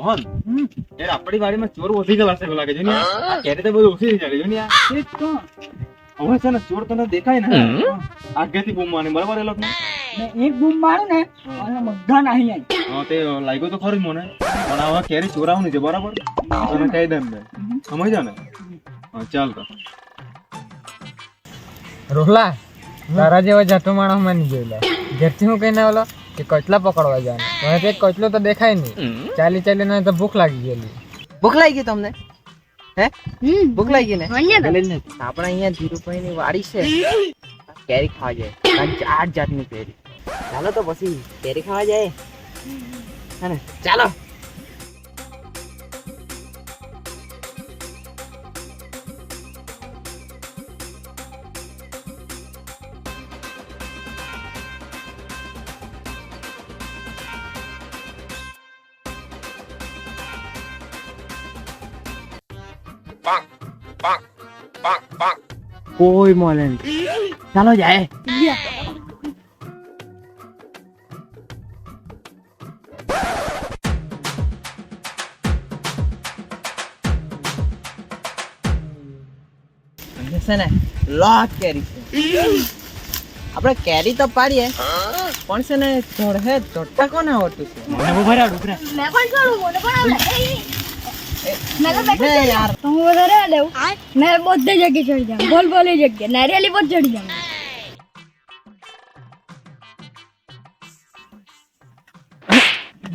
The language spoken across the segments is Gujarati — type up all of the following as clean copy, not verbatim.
મોહન યાર આપણી વાડીમાં ચોર ઓછી ગયેલા છે લાગે જો ને આ કેરી તો બધું ઓછી થઈ જાય જો ને એ તો હવે છે ને ચોર તને દેખાય ને આગેથી બૂમ મારે બરાબર એ લોકોને ને એક બૂમ મારું ને અને બધા નાહી આવી. હા તે લાગ્યો તો ખરું જ મને પણ હવે કેરી ચોરાવની છે બરાબર તને કહી દે મેં સમજ્યા ને હા ચાલ તો રોહલા તારા જેવા જાતો માણસ માં નહીં જોયેલા. ઘેરથી હું કહીને ઓલો કે કચલા પકડવા જવાનું મને તો એક કચલો તો દેખાય નહીં. ચાલી ચાલીને તો ભૂખ લાગી ગયેલી. ભૂખ લાગી ગઈ તમને? હે ભૂખ લાગી ગઈ ને? ગલે જ નથી. આપણે અહીંયા ધીરુભાઈ ની વાડી છે, કેરી ખાવા જાય. 4 જાતની કેરી. ચાલો તો પછી કેરી ખાવા જાય હે ને? ચાલો. કોઈ મળે નહીં. ચાલો જાય. છે ને લોટ કેરી છે. આપણે કેરી તો પાડીએ પણ છે ને ચડહે ચડતા કોને આવડતું છે? મને બહુ ભારે આવડું ઉપરા मैं कौन छोड़ू मुझे कौन आवड़े मैं तो बैठा ને યાર तो वो उधर आ देव मैं बहुत जगह चढ़ जाऊं बोल बोले जगह नारियली बहुत चढ़ जाऊं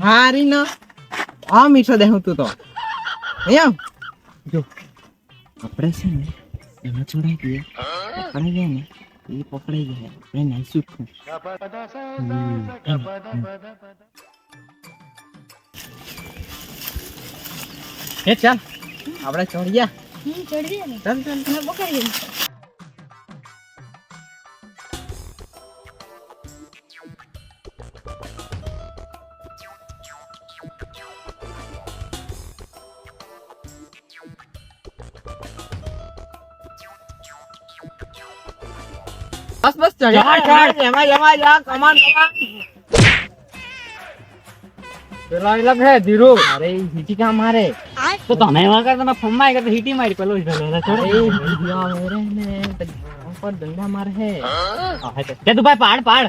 હારી ન આ મીઠો દેહું તું તો અહીંયા જો આપણે છે ને એમાં છોડાઈ દઈએ પકડાઈ જાય ને એ પકડાઈ જાય આપણે નહીં શીખવું. એ ચાલ આપણે ચડી ગયા. चढ़ दिया ना ચાલ ચાલ मैं पकड़ गई બસ બસ ચડ એમાં જા કમાન કમાન. પેલા એલા હે ધીરુ. અરે હીટી કા મારે તો તમે એવા કરતા તમે ફોન માં કરતા હીટી મારી પેલો અરે હીટિયા મેરે ને પર દંડા માર હે. તે તું ભાઈ પાડ પાડ.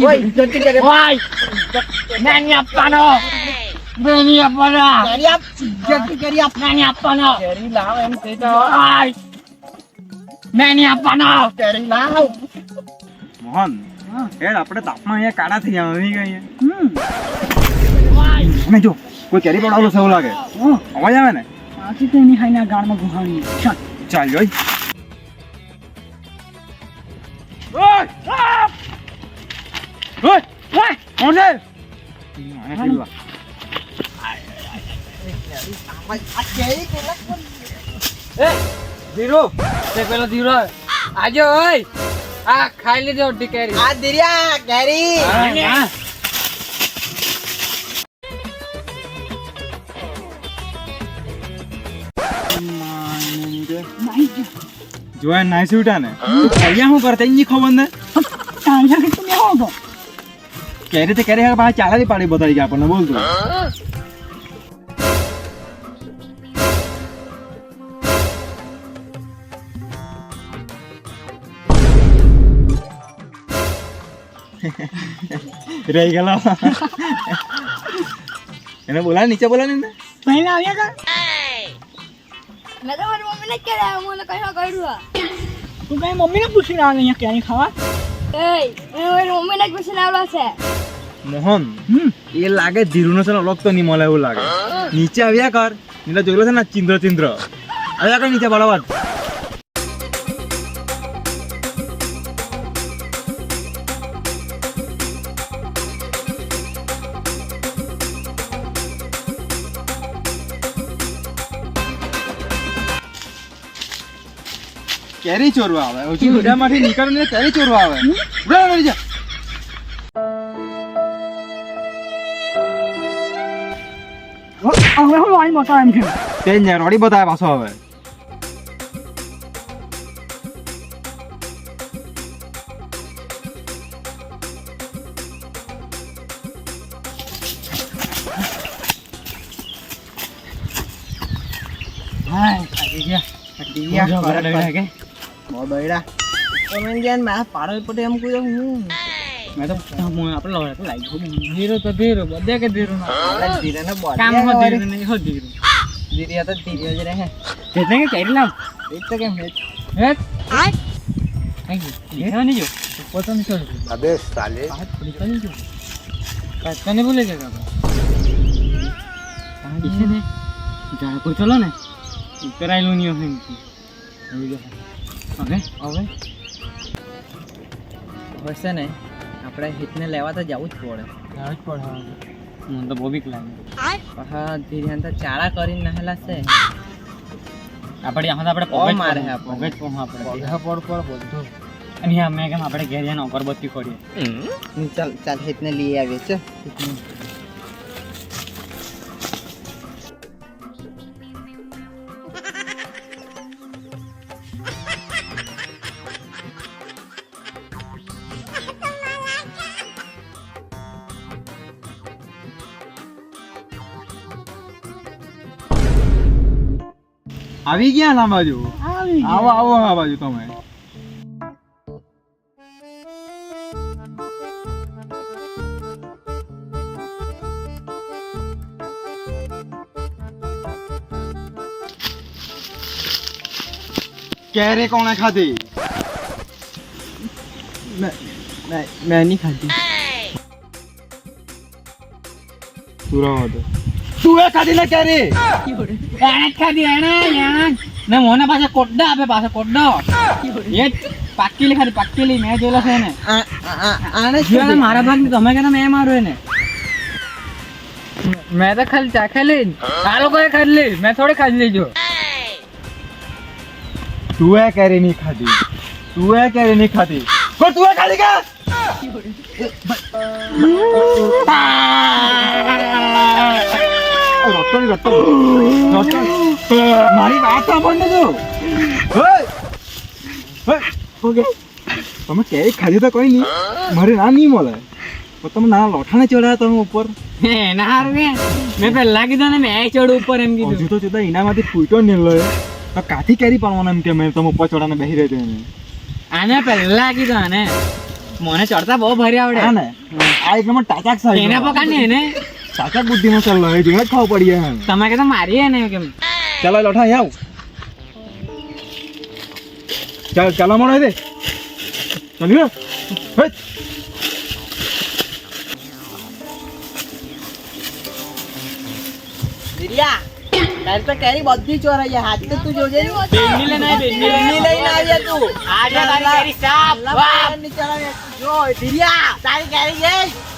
ઓય જલ્દી કરે નાની આપવાનો નાની આપવાનો કેરી આપ જલ્દી કેરી આપ. નાની આપવાનો કેરી લાવ એમ કહી દો. નાની આપવાનો કેરી લાવ. મોહન યાર આપણે તાપમાં અહીંયા કાળા થઈ ગયા આવી ગયા અને જો કોઈ કેરી પડાવેલો છે એવું લાગે અવાજ આવે ને આથી તો એની હાઈના ગાળમાં ગુહાણી ચાલ ચાલ જોઈ કોણ છે આ કેરી કેટલા ધીરુ તે પેલો ધીરુ આજો ઓય આ ખાઈ લીધો ટીકેરી. આ દિરિયા કેરી. જોયા નાઈસ ઉઠા ને અહીંયા શું કરતા એની ખબર ને ટાળિયા કે તું આવો તો કેરી તે કેરી પાછા ચાલાથી પાડી બતાવી ગયા આપણને બોલતું રહી ગયેલો એને બોલા નીચે બોલા ને પહેલા આવ્યા કા मैं तो मेरी मम्मी ने क्या रहा मुझे कहीं करूँगा તું કઈ મમ્મીને પૂછીને આવે અહીંયા ક્યાંય ખાવા मेरी मम्मी ने कुछ ना बोला से મોહન એ લાગે ધીરુનો છે ને અલગ તો નહીં મળે એવું લાગે નીચે આવ્યા કર નીચે જોયેલો છે ને ચિંદ્ર આવ્યા કર નીચે બરાબર કેરી ચોરવા આવે હજુ ઉડામાંથી નીકળીને કેરી ચોરવા આવે ઉડા મરી જા હવે હું આઈ મોટા એમ છે તે જ ને રોડી બતાવે પાછો હવે બહુ દોડ્યા તમે જ્ઞાન માં પાડો પટે એમ કોઈ હું મેં તો આપણે લવડે તો લાગ્યું ધીરો તો ધીરો બધે કે ધીરો ધીરે ને બોલ કામ હો ધીરો નહીં હો ધીરો ધીરે તો ધીરે જ રહે એટલે કે કેરી લાવ એ તો કેમ હે હે થેન્ક યુ દેખા નહીં જો પોતો નહીં છોડ अबे साले नहीं जो कने बोले क्या बाबा इसे ने जा को चलो ने कराइलो नहीं है હવે હશે ને આપણે હિતને લેવા તો જવું જ પડે જ પડે મને તો બહુ બીક લાગે હા ધીરે તો ચાળા કરીને નહેલા છે આપણે બહુ પોકેટ મારે મારે છે પોકેટ પોહ આપણે પડ બધું અને આ મેં કેમ આપણે ઘેર જઈને અગરબત્તી કરીએ ચાલ ચાલ હિતને લઈ આવીએ છે આવી ગયા ના બાજુ આવો આવો આ બાજુ તમે કેરી કોણે ખાધી મેં નહીં ખાધી સુરાવો તો તું એ ખાધી ને કેરી એને જ ખાધી એને ને મોને પાસે કોડ્ડા આપે પાસે કોડ્ડો એ પાક્કીલી ખાધી પાક્કીલી મેં જોયેલો છે ને આને જીવાને મારા ભાગ તમે કે મેં મારું એને મેં તો ખાલી ચાખેલી આ લોકોએ ખાધેલી મેં થોડી ખાધી લીજો તું એ કેરી નહીં ખાધી તું એ કેરી નહીં ખાધી પણ તું એ ખાધી કે મારી વાત સાંભળ ને તું તમે કેરી ખાધી તો કોઈ નહીં મારે ના નહીં મળે પણ તમે નાના લોઠાને ચડાયા તમે ઉપર ના હારું કે મેં પેલા કીધું ને મેં ચડું ઉપર એમ કીધું હજુ તો જોતા એનામાંથી ફૂટો નહીં લો તો કાથી કેરી પાડવાના એમ કે મેં તમે ઉપર ચડાને બેસી રહ્યો એને આને પેલા કીધું આને મને ચડતા બહુ ભારી આવડે હા ને આ એક નંબર ટાચાક સાહેબ એને પકડ ને એને ટાચાક બુદ્ધિનો ચાલ હવે જોઈને જ ખાવ પડીએ એમ તમે કે તો મારીએ ને કેમ ચાલો લોઠા આવ ચાલ ચાલો મળો દે ચાલ્યો હે દિરિયા તારે તો કેરી બધી ચોરાઈ હાથ તો તું જોજે બેનની લઈને આવી, બેનની લઈને આવ્યા તું આજે તારી કેરી સાફ વાહ. જો દિરિયા તારી કેરી ગઈ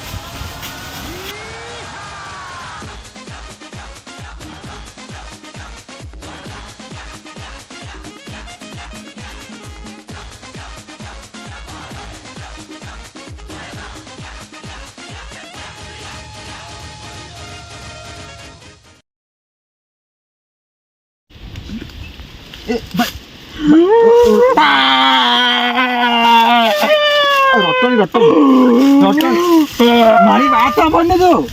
મારી વાત સાંભળ ને તું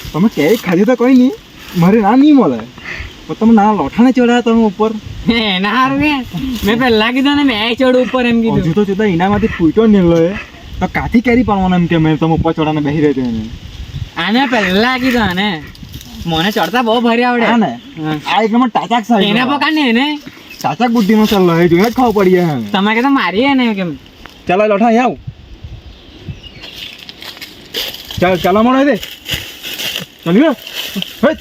તમે કેરી ખાધી તો કોઈ નહીં મારે ના નહીં મળે પણ તમે નાના લોઠાને ચડાયા તમે ઉપર ના હારું કે મેં પેલા કીધું ને મેં ચડું ઉપર એમ હજુ કીધું તો જોતા એનામાંથી ફૂટો નહીં લો તો કાથી કેરી પાડવાના એમ કે મેં તમે ઉપર ચડાને બેસી રહ્યો એને આને પેલા કીધું આને મને ચડતા બહુ ભારી આવડે હા ને આ એક નંબર ટાચાક એને સાહેબ પકડ ને એને ટાચાક બુદ્ધિનો ચાલ હવે જોઈને જ ખાવ પડીએ એમ તમે કે તો મારીએ ને કેમ ચાલો લોઠા આવ ચાલ ચાલો મળો દે ચાલ્યો હે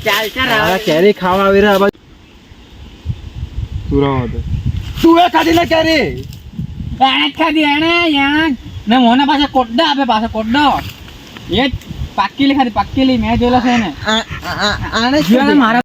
ચાલ ચાલ આ કેરી ખાવા આવી રહ્યા બાજુ સુરાવો તો તું એ ખાધી ને કેરી એને જ ખાધી એને ને મોને પાસે કોડ્ડા આપે પાસે કોડ્ડો એ પાક્કીલી ખાધી પાક્કીલી મેં જોયેલો છે ને આને જીવાને મારા